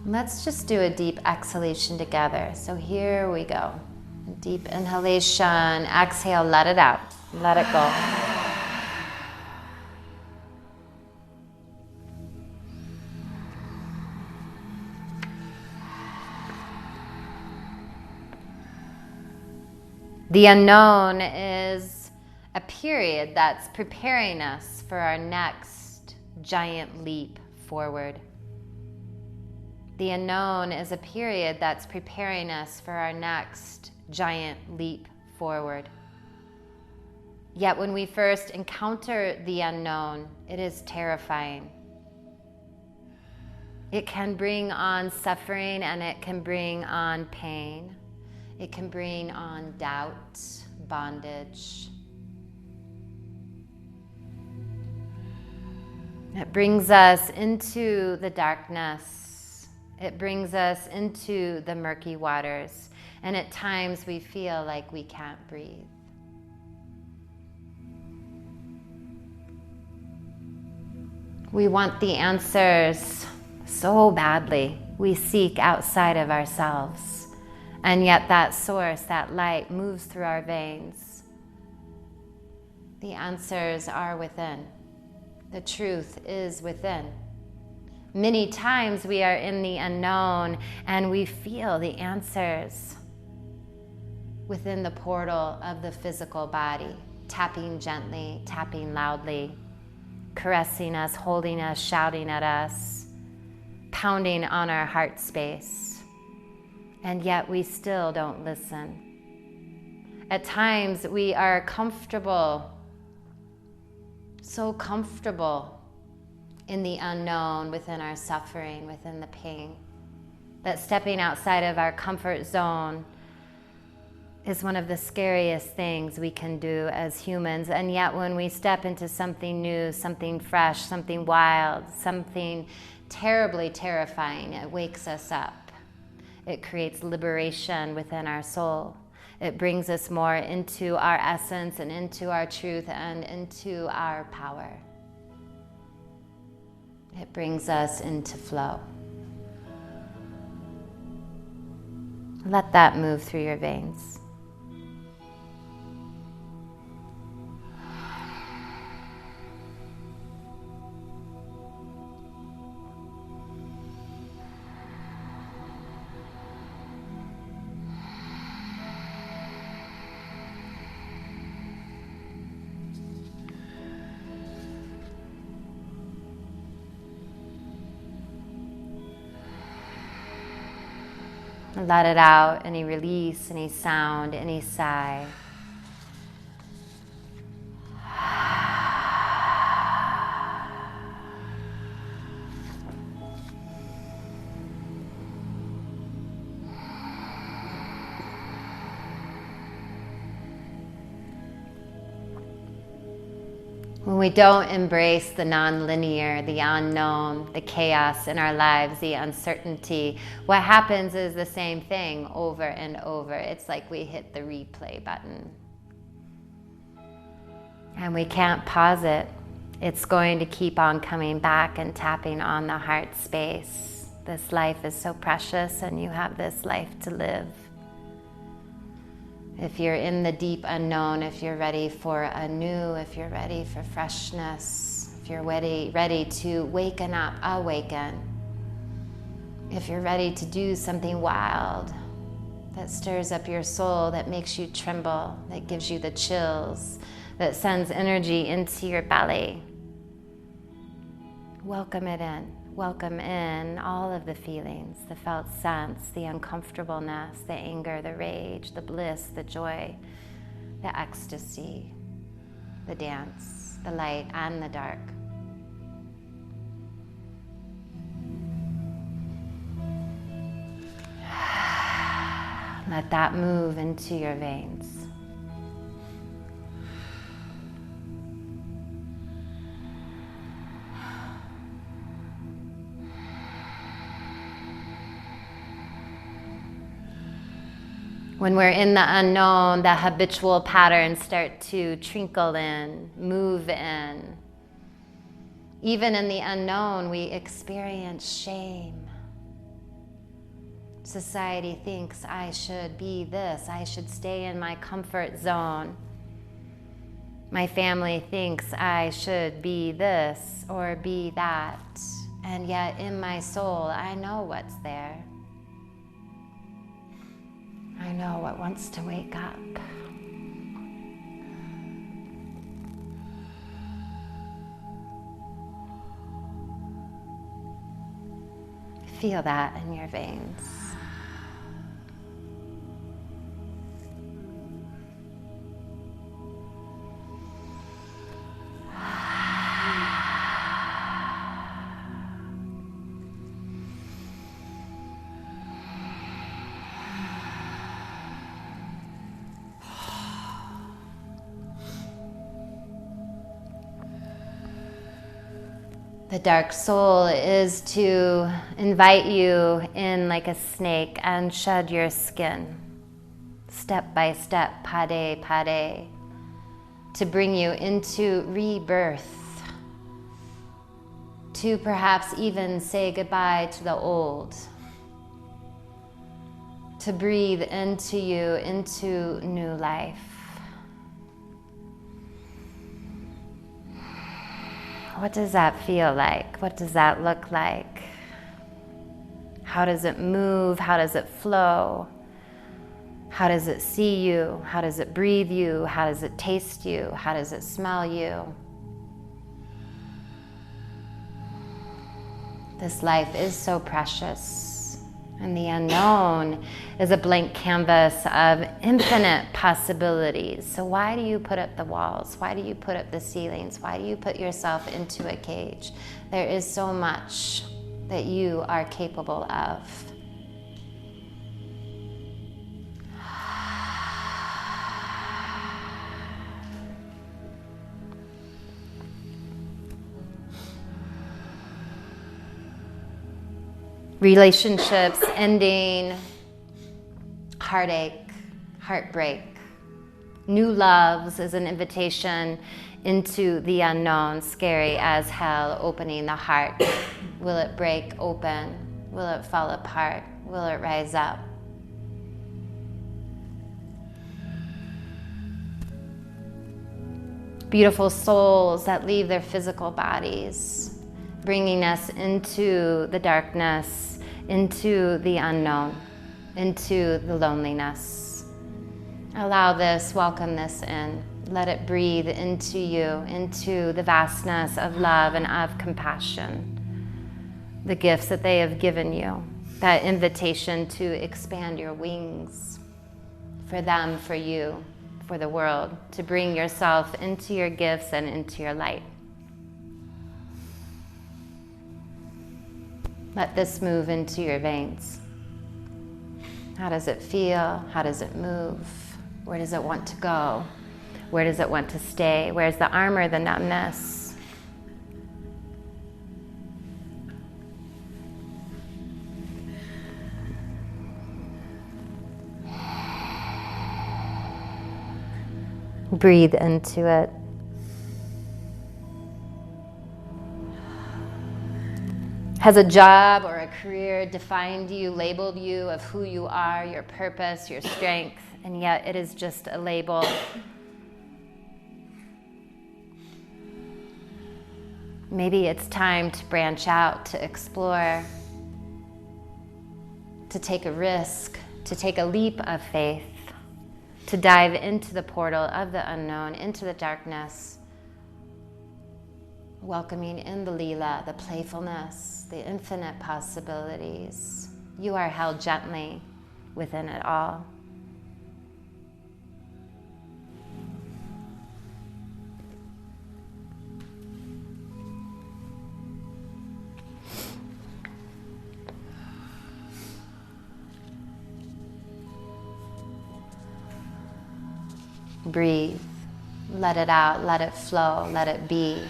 Let's just do a deep exhalation together. So here we go. Deep inhalation, exhale, let it out, let it go. The unknown is a period that's preparing us for our next giant leap forward. The unknown is a period that's preparing us for our next giant leap forward. Yet when we first encounter the unknown, it is terrifying. It can bring on suffering and it can bring on pain. It can bring on doubt, bondage. It brings us into the darkness. It brings us into the murky waters. And at times we feel like we can't breathe. We want the answers so badly. We seek outside of ourselves. And yet that source, that light, moves through our veins. The answers are within. The truth is within. Many times we are in the unknown and we feel the answers within the portal of the physical body, tapping gently, tapping loudly, caressing us, holding us, shouting at us, pounding on our heart space. And yet we still don't listen. At times we are comfortable, so comfortable in the unknown, within our suffering, within the pain, that stepping outside of our comfort zone is one of the scariest things we can do as humans. And yet when we step into something new, something fresh, something wild, something terribly terrifying, it wakes us up. It creates liberation within our soul. It brings us more into our essence and into our truth and into our power. It brings us into flow. Let that move through your veins. Let it out, any release, any sound, any sigh. When we don't embrace the non-linear, the unknown, the chaos in our lives, the uncertainty, what happens is the same thing over and over. It's like we hit the replay button. And we can't pause it. It's going to keep on coming back and tapping on the heart space. This life is so precious and you have this life to live. If you're in the deep unknown, if you're ready for a new, if you're ready for freshness, if you're ready to waken up, awaken. If you're ready to do something wild that stirs up your soul, that makes you tremble, that gives you the chills, that sends energy into your belly, welcome it in. Welcome in all of the feelings, the felt sense, the uncomfortableness, the anger, the rage, the bliss, the joy, the ecstasy, the dance, the light and the dark. Let that move into your veins. When we're in the unknown, the habitual patterns start to trickle in, move in. Even in the unknown, we experience shame. Society thinks I should be this. I should stay in my comfort zone. My family thinks I should be this or be that. And yet in my soul, I know what's there. I know what wants to wake up. Feel that in your veins. The dark soul is to invite you in like a snake and shed your skin, step by step, pade, pade, to bring you into rebirth, to perhaps even say goodbye to the old, to breathe into you, into new life. What does that feel like? What does that look like? How does it move? How does it flow? How does it see you? How does it breathe you? How does it taste you? How does it smell you? This life is so precious, and the unknown is a blank canvas of infinite possibilities. So why do you put up the walls? Why do you put up the ceilings? Why do you put yourself into a cage? There is so much that you are capable of. Relationships ending, heartache, heartbreak. New loves is an invitation into the unknown, scary as hell, opening the heart. Will it break open? Will it fall apart? Will it rise up? Beautiful souls that leave their physical bodies, bringing us into the darkness, into the unknown, into the loneliness. Allow this, welcome this in. Let it breathe into you, into the vastness of love and of compassion. The gifts that they have given you, that invitation to expand your wings for them, for you, for the world, to bring yourself into your gifts and into your light. Let this move into your veins. How does it feel? How does it move? Where does it want to go? Where does it want to stay? Where's the armor, the numbness? Breathe into it. Has a job or a career defined you, labeled you of who you are, your purpose, your strength, and yet it is just a label? Maybe it's time to branch out, to explore, to take a risk, to take a leap of faith, to dive into the portal of the unknown, into the darkness, welcoming in the lila, the playfulness, the infinite possibilities. You are held gently within it all. Breathe, let it out, let it flow, let it be.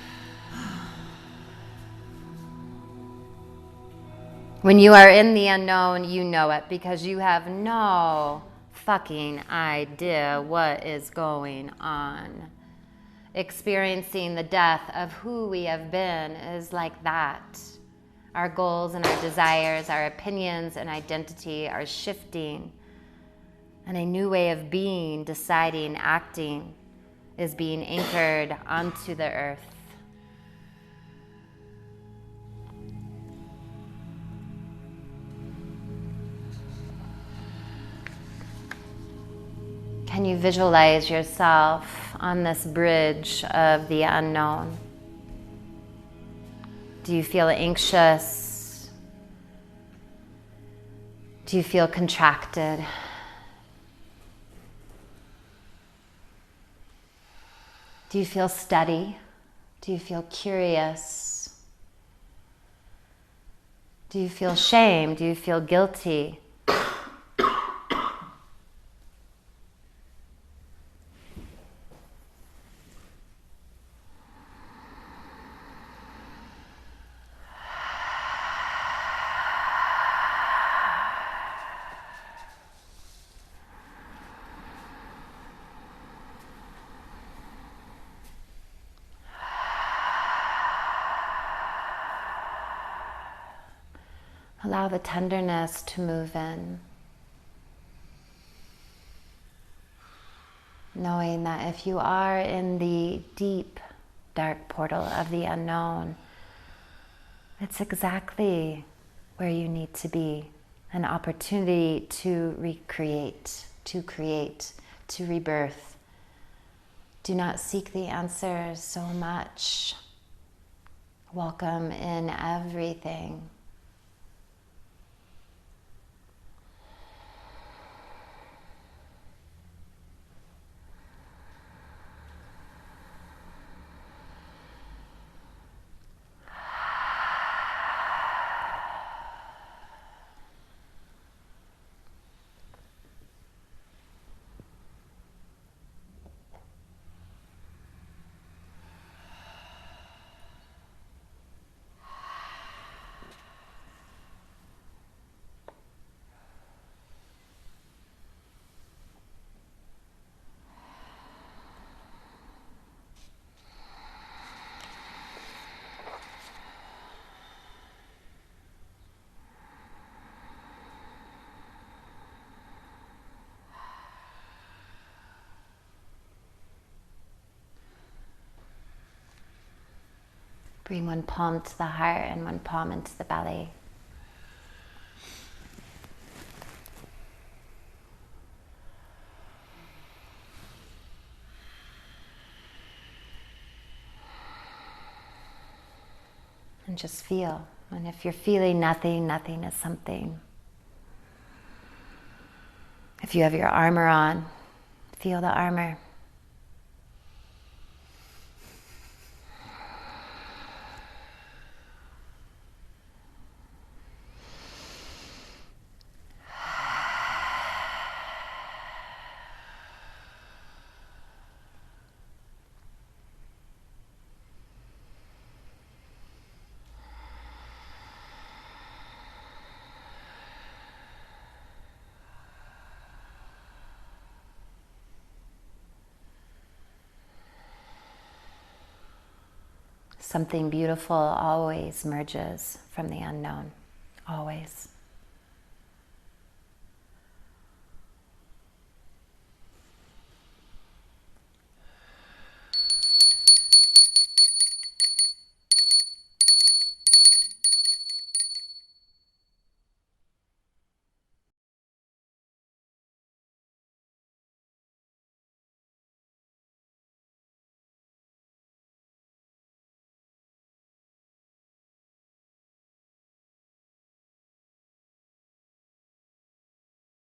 When you are in the unknown, you know it because you have no fucking idea what is going on. Experiencing the death of who we have been is like that. Our goals and our desires, our opinions and identity are shifting. And a new way of being, deciding, acting is being anchored onto the earth. Can you visualize yourself on this bridge of the unknown? Do you feel anxious? Do you feel contracted? Do you feel steady? Do you feel curious? Do you feel shame? Do you feel guilty? Allow the tenderness to move in, knowing that if you are in the deep, dark portal of the unknown, it's exactly where you need to be, an opportunity to recreate, to create, to rebirth. Do not seek the answers so much. Welcome in everything. Bring one palm to the heart and one palm into the belly. And just feel. And if you're feeling nothing, nothing is something. If you have your armor on, feel the armor. Something beautiful always emerges from the unknown, always.